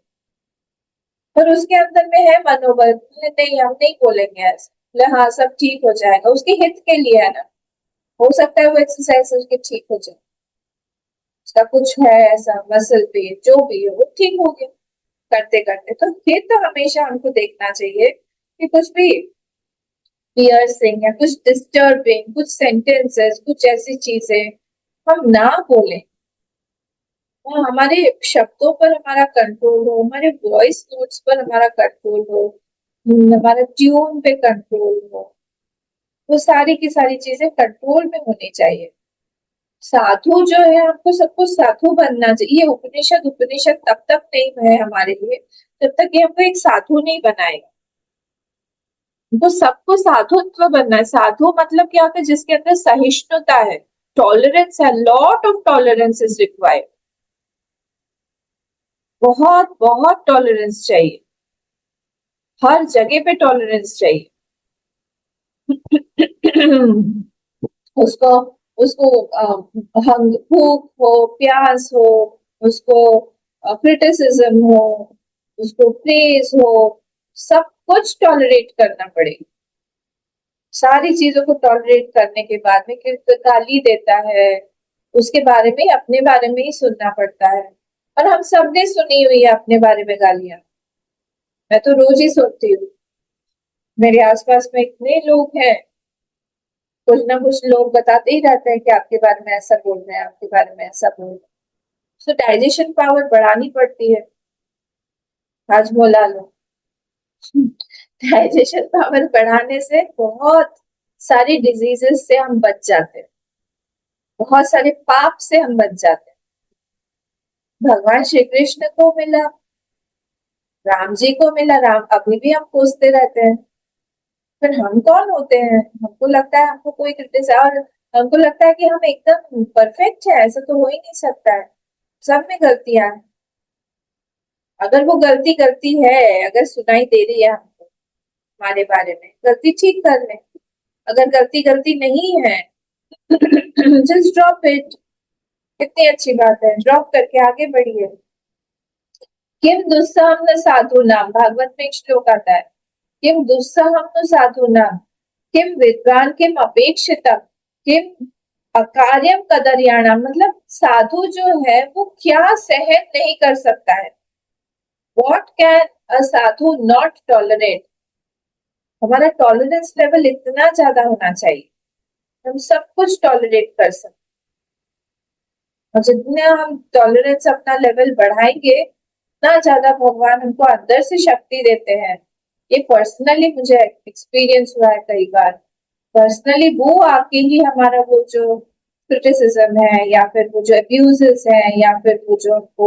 पर उसके अंदर में है मनोबल, नहीं हम नहीं बोलेंगे ऐसे, बोले हाँ सब ठीक हो जाएगा, उसके हित के लिए है ना। हो सकता है वो एक्सरसाइज करके ठीक हो जाए, उसका कुछ है ऐसा मसल पेन जो भी हो वो ठीक हो गया करते करते। तो हित तो हमेशा हमको देखना चाहिए कि कुछ भी पियर्सिंग या कुछ डिस्टर्बिंग, कुछ सेंटेंसेस, कुछ ऐसी चीजें हम ना बोलें, और हमारे शब्दों पर हमारा कंट्रोल हो, हमारे वॉइस नोट्स पर हमारा कंट्रोल हो, हमारा ट्यून पे कंट्रोल हो, वो सारी की सारी चीजें कंट्रोल में होनी चाहिए। साधु जो है, हमको सबको साधु बनना चाहिए। ये उपनिषद उपनिषद तब तक नहीं है हमारे लिए जब तक ये हमको एक साधु नहीं बनाएगा। हमको सबको साधुत्व बनना है। साधु मतलब क्या होता है? जिसके अंदर सहिष्णुता है, टॉलरेंस है, lot of tolerance is required. बहुत बहुत टॉलरेंस चाहिए, हर जगह पे टॉलरेंस चाहिए। उसको उसको भूख हो, प्यास हो, उसको क्रिटिसिज्म हो, उसको प्रेज हो, सब कुछ टॉलरेट करना पड़ेगा। सारी चीजों को टॉलरेट करने के बाद में गाली देता है, उसके बारे में, अपने बारे में ही सुनना पड़ता है। और हम सबने सुनी हुई है अपने बारे में गालियां, मैं तो रोज ही सुनती हूँ। मेरे आसपास में इतने लोग हैं, कुछ ना कुछ लोग बताते ही रहते हैं कि आपके बारे में ऐसा बोल रहे हैं, आपके बारे में ऐसा बोल रहे हैं। तो डाइजेशन पावर बढ़ानी पड़ती है, हाजमोला लो। डाइजेशन पावर बढ़ाने से बहुत सारी डिजीजेस से हम बच जाते हैं, बहुत सारे पाप से हम बच जाते हैं। भगवान श्री कृष्ण को मिला, राम जी को मिला, राम अभी भी हम पूछते रहते हैं। फिर हम कौन होते हैं? हमको लगता है हमको कोई क्रिटिसाइज, और हमको लगता है कि हम एकदम परफेक्ट है, ऐसा तो हो ही नहीं सकता है, सब में गलतियां हैं। अगर वो गलती गलती है, अगर सुनाई दे रही है हमको हमारे बारे में, गलती ठीक कर ले। अगर गलती गलती नहीं है, जस्ट ड्रॉप इट। कितनी अच्छी बात है, ड्रॉप करके आगे बढ़िए। किम दुस्सहम न साधु नाम, भागवत में एक श्लोक आता है, किम दुस्सहम न साधु नाम, किम विद्वान किम अपेक्षितम, किम अकार्यम कदर्याणाम, मतलब साधु जो है वो क्या सहन नहीं कर सकता है। What can a Sadhu not tolerate? हमारा टॉलरेंस लेवल इतना ज्यादा होना चाहिए, हम सब कुछ टॉलरेट कर सकते। और जितना हम टॉलरेंस अपना लेवल बढ़ाएंगे, ना ज्यादा भगवान हमको अंदर से शक्ति देते हैं। ये पर्सनली मुझे एक्सपीरियंस हुआ है कई बार। पर्सनली वो आके ही हमारा वो जो क्रिटिसिज्म है, या फिर वो जो अब्यूजेस है, या फिर वो जो हमको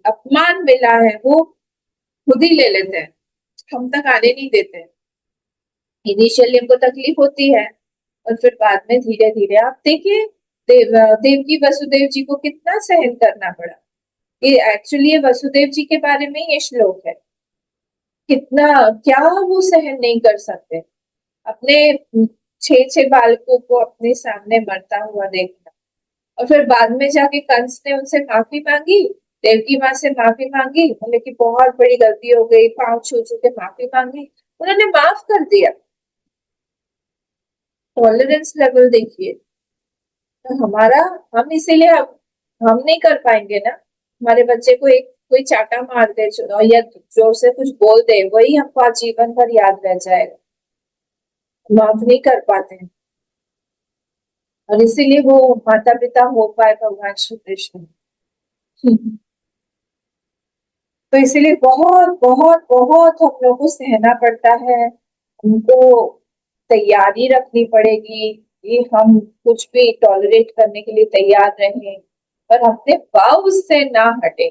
अपमान मिला है, वो खुद ही ले लेते हैं, हम तक आने नहीं देते। इनिशियली हमको तकलीफ होती है, और फिर बाद में धीरे धीरे, आप देखिए देवकी वसुदेव जी को कितना सहन करना पड़ा। ये एक्चुअली ये वसुदेव जी के बारे में ये श्लोक है। कितना क्या वो सहन नहीं कर सकते अपने 6 बालकों को अपने सामने मरता हुआ देखना, और फिर बाद में जाके कंस ने उनसे माफी मांगी, देवकी माँ से माफी मांगी, बोले कि बहुत बड़ी गलती हो गई, पांव छू छू के माफी मांगी, उन्होंने माफ कर दिया। टॉलरेंस लेवल देखिए। तो हमारा, हम इसीलिए हम नहीं कर पाएंगे ना। हमारे बच्चे को एक कोई चाटा मार दे या जोर से कुछ बोल दे, वही हमको आजीवन भर याद रह जाएगा। माफ नहीं कर पाते हैं, और इसीलिए वो माता पिता हो पाए भगवान श्री कृष्ण। तो इसीलिए बहुत बहुत बहुत हम लोग को सहना पड़ता है, उनको तैयारी रखनी पड़ेगी कि हम कुछ भी टॉलरेट करने के लिए तैयार रहें, और अपने भाव से ना हटे।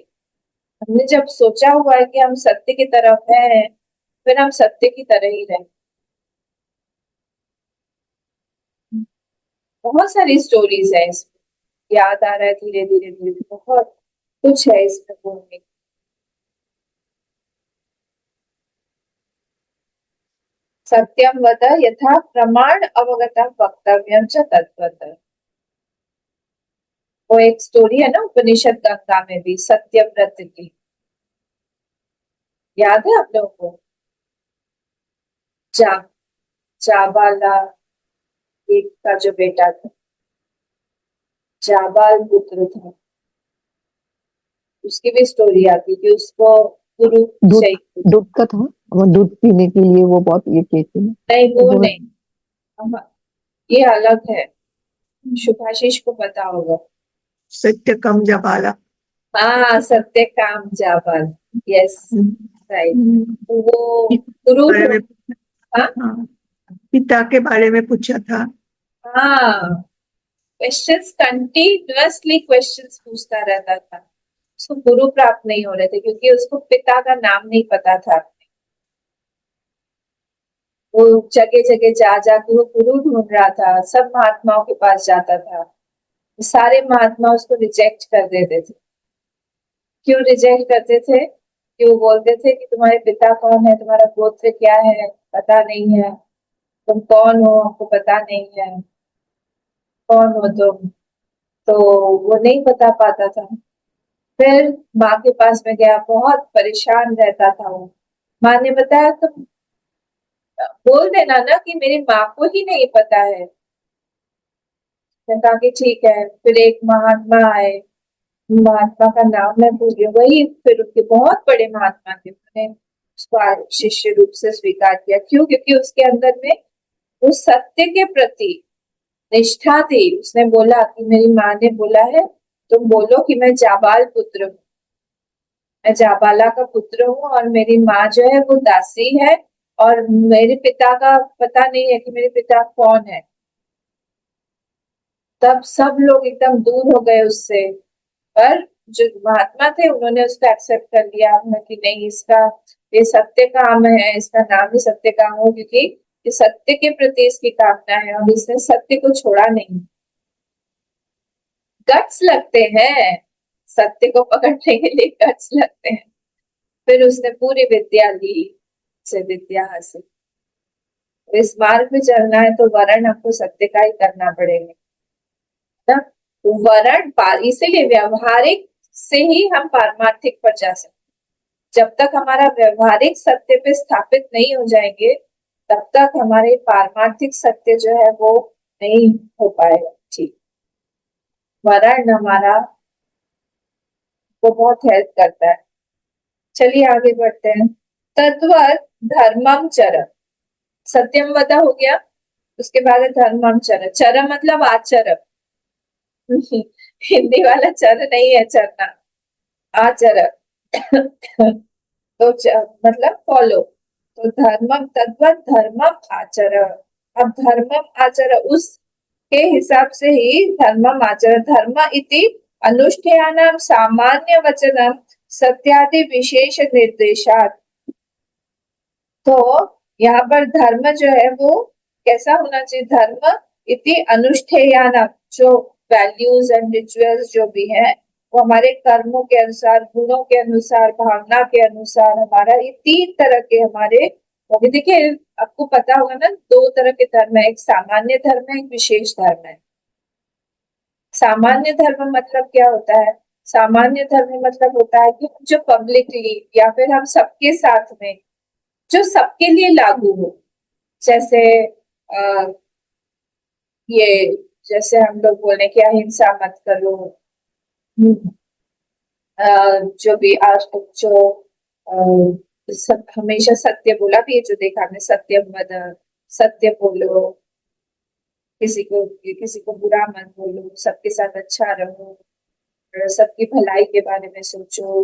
हमने जब सोचा हुआ है कि हम सत्य की तरफ हैं, फिर हम सत्य की तरह ही रहें। बहुत सारी स्टोरीज है इसमें, याद आ रहा है धीरे धीरे धीरे, बहुत कुछ है इसमें बोलने। सत्यम वद यथा प्रमाण अवगतम वक्तव्यम च तत्वतः। वो एक स्टोरी है ना उपनिषद गंगा में भी, सत्यव्रत की, याद है आप लोगों को? जा जाबाला एक का जो बेटा था, जाबाल पुत्र था, उसकी भी स्टोरी आती थी, उसको गुरु दूध चाहिए। दूध का था, वो दूध पीने के लिए वो बहुत ये कहते हैं। नहीं वो वो- नहीं, ये अलग है, शुभाशीष को पता होगा। सत्य कम जबाला। हाँ, सत्य काम जाबाल, यस राइट। वो गुरु बारे में, हाँ हाँ, पिता के बारे में पूछा था। हाँ, क्वेश्चंस कंटिन्यूअसली क्वेश्चंस पूछता रहता था। उसको गुरु प्राप्त नहीं हो रहे थे क्योंकि उसको पिता का नाम नहीं पता था। वो जगह जगह जा जाके वो गुरु ढूंढ रहा था, सब महात्माओं के पास जाता था, सारे महात्मा उसको रिजेक्ट कर देते थे। क्यों रिजेक्ट करते थे? कि वो बोलते थे कि तुम्हारे पिता कौन है, तुम्हारा गोत्र क्या है, पता नहीं है, तुम कौन हो हमको पता नहीं है, कौन हो तुम, तो वो नहीं बता पाता था। फिर माँ के पास में गया, बहुत परेशान रहता था वो। माँ ने बताया तुम बोल देना ना कि मेरी माँ को ही नहीं पता है। मैं कहा कि ठीक है। फिर एक महात्मा आए, महात्मा का नाम मैं भूल गई, वही फिर उनके बहुत बड़े महात्मा थे, उन्होंने उसको शिष्य रूप से स्वीकार किया। क्यों? क्योंकि उसके अंदर में वो सत्य के प्रति निष्ठा थी। उसने बोला कि मेरी माँ ने बोला है तुम बोलो कि मैं जाबाल पुत्र हूँ, मैं जाबाला का पुत्र हूँ, और मेरी माँ जो है वो दासी है, और मेरे पिता का पता नहीं है कि मेरे पिता कौन है। तब सब लोग एकदम दूर हो गए उससे, पर जो महात्मा थे उन्होंने उसको एक्सेप्ट कर लिया कि नहीं, इसका ये सत्य काम है, इसका नाम ही सत्य काम हो, क्योंकि ये सत्य के प्रति इसकी कामना है और इसने सत्य को छोड़ा नहीं। गट्स लगते हैं सत्य को पकड़ने के लिए, गट्स लगते हैं। फिर उसने पूरी विद्या ली, से विद्या हासिल। इस मार्ग में चलना है तो वर्ण आपको सत्य का ही करना पड़ेगा ना। वर्ण इसीलिए व्यवहारिक से ही हम पारमार्थिक पर जा सकते। जब तक हमारा व्यवहारिक सत्य पे स्थापित नहीं हो जाएंगे, तब तक हमारे पारमार्थिक सत्य जो है वो नहीं हो पाएगा। ठीक, वर्ण हमारा को बहुत हेल्प करता है। चलिए आगे बढ़ते हैं। तद्वत धर्मम चर, सत्यम वदा हो गया, उसके बाद है धर्मम चर। चर मतलब आचर, हिंदी वाला चर नहीं है चरना, आचर। तो मतलब फॉलो। तो धर्मम तद्वत धर्मम आचर। अब धर्मम आचर उसके हिसाब से ही धर्मम आचर। धर्म इति अनुष्ठेयानाम सामान्य वचनम सत्यादि विशेष निर्देशात। तो यहाँ पर धर्म जो है वो कैसा होना चाहिए? धर्म इति अनुष्ठेयानाम, जो वैल्यूज एंड रिचुअल्स जो भी है वो हमारे कर्मों के अनुसार, गुणों के अनुसार, भावना के अनुसार, हमारा ये 3 तरह के हमारे होंगे। देखिए आपको पता होगा ना, 2 तरह के धर्म है, एक सामान्य धर्म है, एक विशेष धर्म है। सामान्य धर्म मतलब क्या होता है? सामान्य धर्म मतलब होता है कि जो पब्लिकली या फिर हम सबके साथ में, जो सबके लिए लागू हो। जैसे ये, जैसे हम लोग बोले कि अहिंसा मत करो, जो भी आज तक जो सब हमेशा सत्य बोला भी है, जो देखा हमने, सत्य मत, सत्य बोलो, किसी को बुरा मत बोलो, सबके साथ अच्छा रहो, और सबकी भलाई के बारे में सोचो,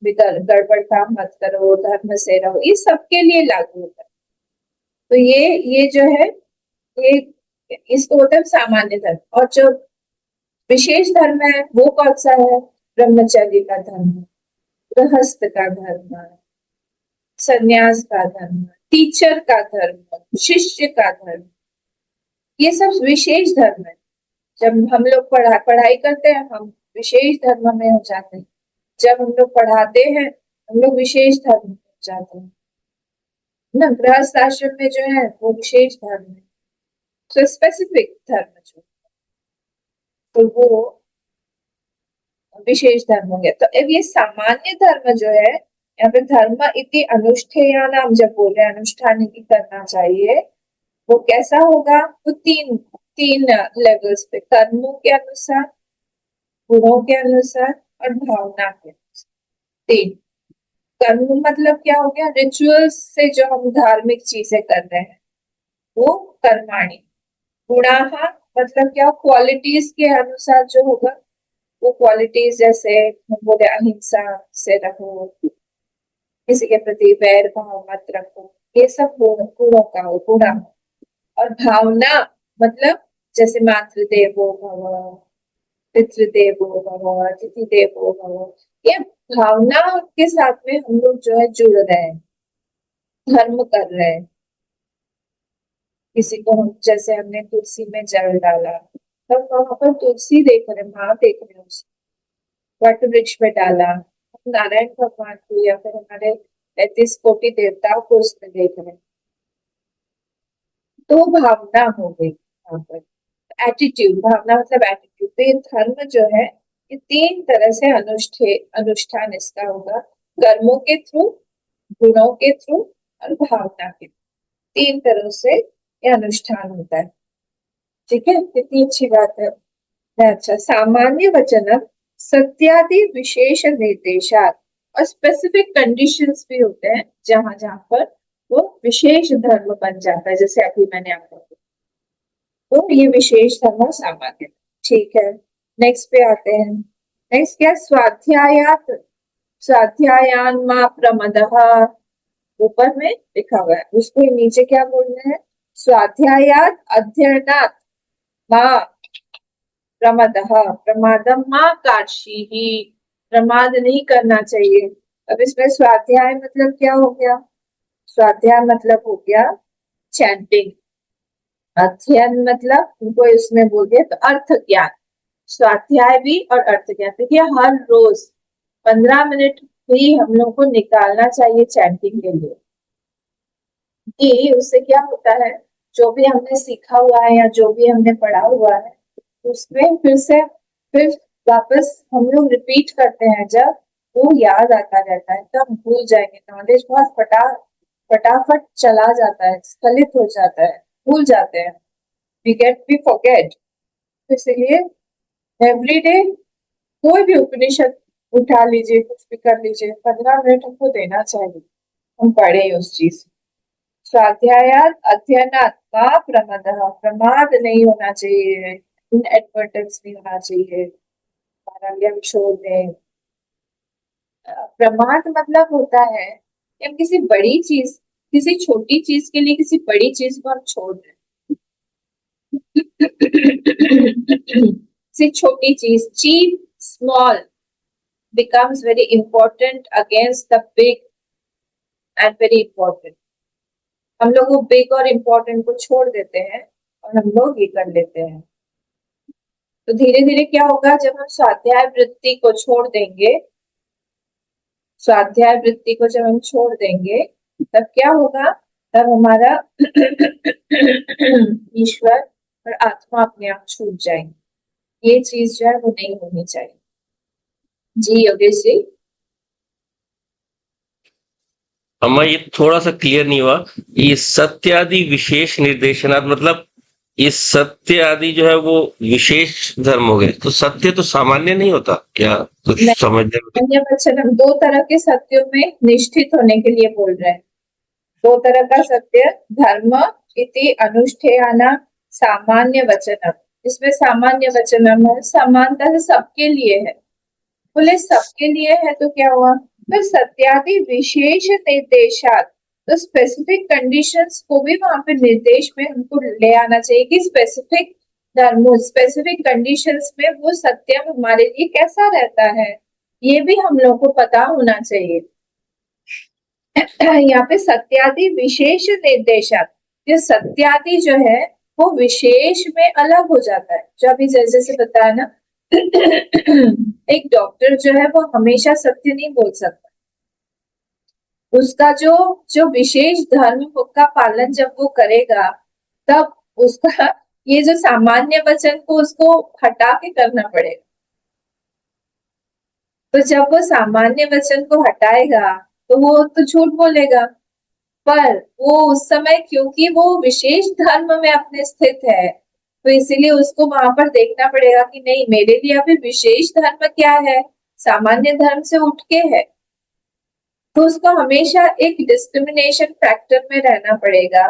गड़बड़ काम मत करो, धर्म से रहो, ये सबके लिए लागू होता है। तो ये जो है, ये इसको होता है सामान्य धर्म। और जो विशेष धर्म है वो कौन सा है? ब्रह्मचर्य का धर्म, गृहस्थ का धर्म, सन्यास का धर्म, टीचर का धर्म, शिष्य का धर्म, ये सब विशेष धर्म है। जब हम लोग पढ़ाई करते हैं, हम विशेष धर्म में हो जाते हैं। जब हम लोग पढ़ाते हैं, हम लोग विशेष धर्म में हो जाते हैं ना। गृहस्थ आश्रम में जो है वो विशेष धर्म है, तो स्पेसिफिक धर्म जो, तो वो विशेष धर्म हो गया। तो अब ये सामान्य धर्म जो है, यहाँ पे धर्म इति अनुष्ठेयान, हम जब बोल रहे हैं अनुष्ठान की करना चाहिए, वो कैसा होगा? वो तीन लेवल्स पे, कर्मों के अनुसार, गुणों के अनुसार और भावना के अनुसार। 3 कर्म मतलब क्या हो गया? रिचुअल्स से जो हम धार्मिक चीजें कर रहे हैं वो कर्माणी। गुणाहा मतलब क्या? क्वालिटीज के अनुसार जो होगा, वो क्वालिटीज जैसे हम बोले अहिंसा से रहो, किसी के प्रति वैर भाव मत रखो, ये सब गुणों का हो, गुणा। और भावना मतलब जैसे मातृदेवो भव, पितृदेवो भव, अतिथि देवो भव, ये भावना के साथ में हम लोग जो है जुड़ रहे हैं, धर्म कर रहे हैं। किसी को हम, जैसे हमने तुलसी में जल डाला, हम वहां पर तुलसी देख रहे, माँ देख रहे हैं, उसको वट वृक्ष में डाला, हम नारायण भगवान को या फिर हमारे 33 कोटि देवताओं को उसमें देख रहे हैं। तो भावना हो गई यहाँ पर। एटीट्यूड, भावना मतलब एटीट्यूड। तो ये धर्म जो है, ये 3 तरह से अनुष्ठान इसका होगा, कर्मों के थ्रू, गुणों के थ्रू और भावना के, 3 तरह से ये अनुष्ठान होता है। ठीक है, कितनी अच्छी बात है। अच्छा, सामान्य वचनम सत्यादि विशेष निर्देशात, और स्पेसिफिक कंडीशंस भी होते हैं जहां जहां पर वो विशेष धर्म बन जाता है, जैसे अभी मैंने आपको, तो ये विशेष धर्म और सामान्य। ठीक है, नेक्स्ट पे आते हैं। नेक्स्ट क्या? स्वाध्यायात, स्वाध्यायान मा प्रमदः, ऊपर में लिखा हुआ है, उसको नीचे क्या बोल रहे हैं? स्वाध्यायात अध्ययनात् मा प्रमदः, प्रमादम मा कार्षीः, प्रमाद नहीं करना चाहिए। अब इसमें स्वाध्याय मतलब क्या हो गया? स्वाध्याय मतलब हो गया चैंटिंग। अध्ययन मतलब उनको इसमें बोल दिया तो अर्थ ज्ञान। स्वाध्याय भी और अर्थ ज्ञान। देखिए हर रोज 15 मिनट भी हम लोग को निकालना चाहिए चैंटिंग के लिए, कि उससे क्या होता है, जो भी हमने सीखा हुआ है या जो भी हमने पढ़ा हुआ है, उसमें फिर वापस हम लोग रिपीट करते हैं, जब वो याद आता रहता है तो हम भूल जाएंगे। नॉलेज बहुत फटाफट चला जाता है, स्खलित हो जाता है, भूल जाते हैं, वी फॉरगेट। इसलिए एवरीडे कोई भी उपनिषद उठा लीजिए, कुछ भी कर लीजिए, 15 मिनट हमको देना चाहिए, हम पढ़े उस चीज। स्वाध्यायात अध्ययनात् मा प्रमदः, प्रमाद नहीं होना चाहिए, इनएडवर्टेंस नहीं होना चाहिए, हम छोड़ दें। प्रमाद मतलब होता है कि हम किसी बड़ी चीज, किसी छोटी चीज के लिए किसी बड़ी चीज को हम छोड़ दें। किसी छोटी चीज, cheap small becomes very important against the big and very important. हम लोग वो बिग और इम्पोर्टेंट को छोड़ देते हैं और हम लोग ये कर लेते हैं। तो धीरे धीरे क्या होगा, जब हम स्वाध्याय वृत्ति को छोड़ देंगे, स्वाध्याय वृत्ति को जब हम छोड़ देंगे तब क्या होगा, तब हमारा ईश्वर और आत्मा अपने आप छूट जाएंगे। ये चीज जो है वो नहीं होनी चाहिए। जी योगेश जी। अम्मा ये थोड़ा सा क्लियर नहीं हुआ, ये सत्य आदि विशेष निर्देशनात् मतलब ये सत्य आदि जो है वो विशेष धर्म हो गए, तो सत्य तो सामान्य नहीं होता क्या? कुछ नहीं, समझने में अन्य वचन हम दो तरह के सत्यों में निष्ठित होने के लिए बोल रहे हैं। दो तरह का सत्य, धर्म इति अनुष्ठेयाना सामान्य वचनम। इसमें सामान्य वचनम है, समानता से सबके लिए है। बोले सबके लिए है तो क्या हुआ, तो सत्यादि विशेष निर्देशात, तो स्पेसिफिक कंडीशंस को भी वहां पे निर्देश में हमको ले आना चाहिए कि स्पेसिफिक धर्मों, स्पेसिफिक कंडीशंस में वो सत्यम हमारे लिए कैसा रहता है, ये भी हम लोग को पता होना चाहिए। यहाँ पे सत्यादि विशेष निर्देशात, ये सत्यादि जो है वो विशेष में अलग हो जाता है। जो अभी जैसे बताया ना, एक डॉक्टर जो है वो हमेशा सत्य नहीं बोल सकता। उसका जो जो विशेष धर्म का पालन जब वो करेगा, तब उसका ये जो सामान्य वचन को उसको हटा के करना पड़ेगा। तो जब वो सामान्य वचन को हटाएगा तो वो तो झूठ बोलेगा, पर वो उस समय क्योंकि वो विशेष धर्म में अपने स्थित है, तो इसीलिए उसको वहां पर देखना पड़ेगा कि नहीं, मेरे लिए अभी विशेष धर्म क्या है, सामान्य धर्म से उठ के है। तो उसको हमेशा एक डिस्क्रिमिनेशन फैक्टर में रहना पड़ेगा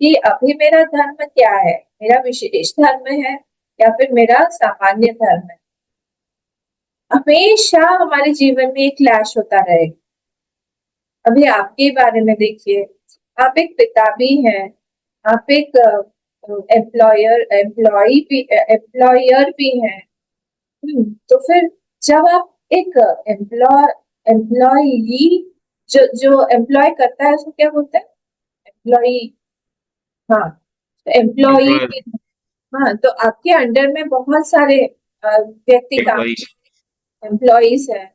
कि अभी मेरा धर्म क्या है, मेरा विशेष धर्म है या फिर मेरा सामान्य धर्म है। हमेशा हमारे जीवन में एक क्लैश होता रहेगा। अभी आपके बारे में देखिए, आप एक पिता भी हैं, आप एक एम्प्लॉयर भी हैं। तो फिर जब आप एक एम्प्लॉई जो एम्प्लॉय करता है उसको क्या बोलते हैं, एम्प्लॉई। हाँ, एम्प्लॉई। एम्प्लॉयर हाँ, तो आपके अंडर में बहुत सारे व्यक्ति काम, एम्प्लॉइज। एम्प्लॉइज हैं।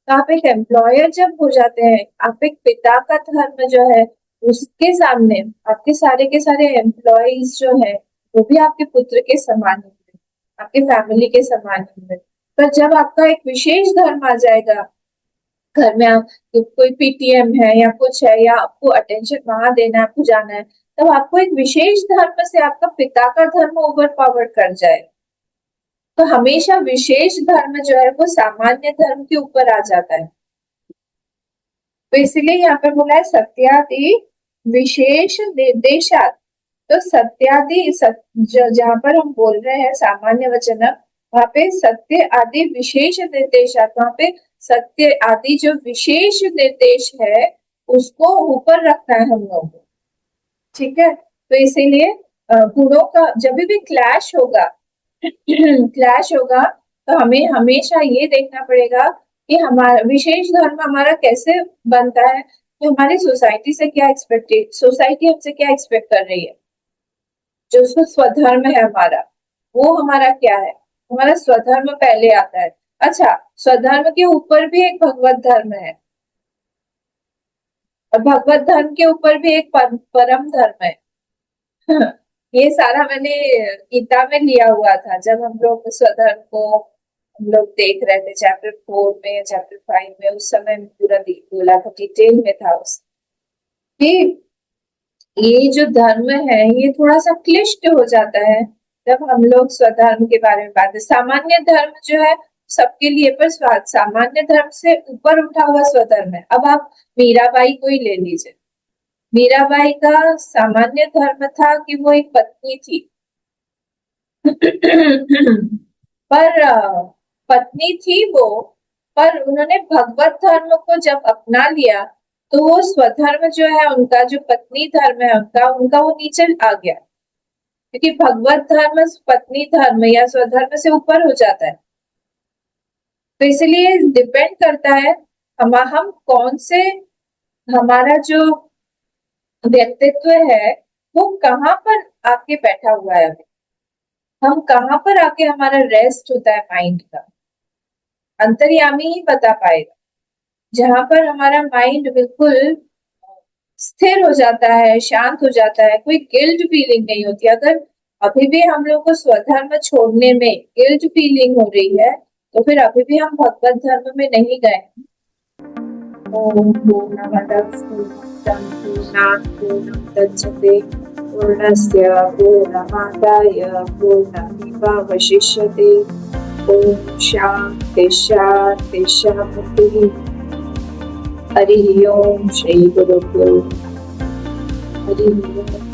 तो आप एक एम्प्लॉयर जब हो जाते हैं, आप एक पिता का धर्म जो है उसके सामने आपके सारे के सारे एम्प्लॉइज जो है वो भी आपके पुत्र के समान होंगे, आपके फैमिली के समान होंगे। पर जब आपका एक विशेष धर्म आ जाएगा, घर में आप कोई पीटीएम है या कुछ है, या आपको अटेंशन वहां देना है, आपको जाना है, तब आपको एक विशेष धर्म से आपका पिता का धर्म ओवर पावर कर जाए। तो हमेशा विशेष धर्म जो है वो सामान्य धर्म के ऊपर आ जाता है। तो इसलिए यहाँ पर बोला है सत्यादि विशेष निर्देशात। तो सत्यादि जहाँ पर हम बोल रहे हैं सामान्य वचन, वहां पे सत्य आदि विशेष निर्देशात, वहां पे सत्य आदि जो विशेष निर्देश है उसको ऊपर रखना है हम लोगों को। ठीक है, तो इसीलिए गुणों का जब भी क्लैश होगा क्लैश होगा, तो हमें हमेशा ये देखना पड़ेगा कि हमारा विशेष धर्म हमारा कैसे बनता है, कि हमारी सोसाइटी से क्या सोसाइटी हमसे क्या एक्सपेक्ट कर रही है। जो उसको स्वधर्म है हमारा, वो हमारा क्या है, हमारा स्वधर्म पहले आता है। अच्छा, स्वधर्म के ऊपर भी एक भगवत धर्म है, और भगवत धर्म के ऊपर भी एक परम धर्म है। ये सारा मैंने गीता में लिया हुआ था, जब हम लोग स्वधर्म को हम लोग देख रहे थे चैप्टर 4 में या चैप्टर 5 में, उस समय पूरा बोला था, डिटेल में था उस कि ये जो धर्म है ये थोड़ा सा क्लिष्ट हो जाता है जब हम लोग स्वधर्म के बारे में बात है। सामान्य धर्म जो है सबके लिए, पर सामान्य धर्म से ऊपर उठा हुआ स्वधर्म है। अब आप मीराबाई को ही ले लीजिए, मीराबाई का सामान्य धर्म था कि वो एक पत्नी थी पर पत्नी थी वो, पर उन्होंने भगवत धर्म को जब अपना लिया तो वो स्वधर्म जो है उनका, जो पत्नी धर्म है उनका वो नीचे आ गया, क्योंकि भगवत धर्म पत्नी धर्म या स्वधर्म से ऊपर हो जाता है। तो इसलिए डिपेंड करता है हम कौन से, हमारा जो व्यक्तित्व है वो कहाँ पर आके बैठा हुआ है अभी। हम कहाँ पर आके हमारा रेस्ट होता है माइंड का, अंतर्यामी ही बता पाएगा। जहां पर हमारा माइंड बिल्कुल स्थिर हो जाता है, शांत हो जाता है, कोई गिल्ट फीलिंग नहीं होती। अगर अभी भी हम लोग को स्वधर्म छोड़ने में गिल्ट फीलिंग हो रही है, तो फिर अभी भी हम भगवत धर्म में नहीं गए। ओम पूर्णमदः पूर्णमिदं पूर्णात् पूर्णमुदच्यते पूर्णस्य पूर्णमादाय पूर्णमेवावशिष्यते। ओम शांति शांति शांति। हरि ओम। श्री गुरुभ्यो नमः। हरि ओम।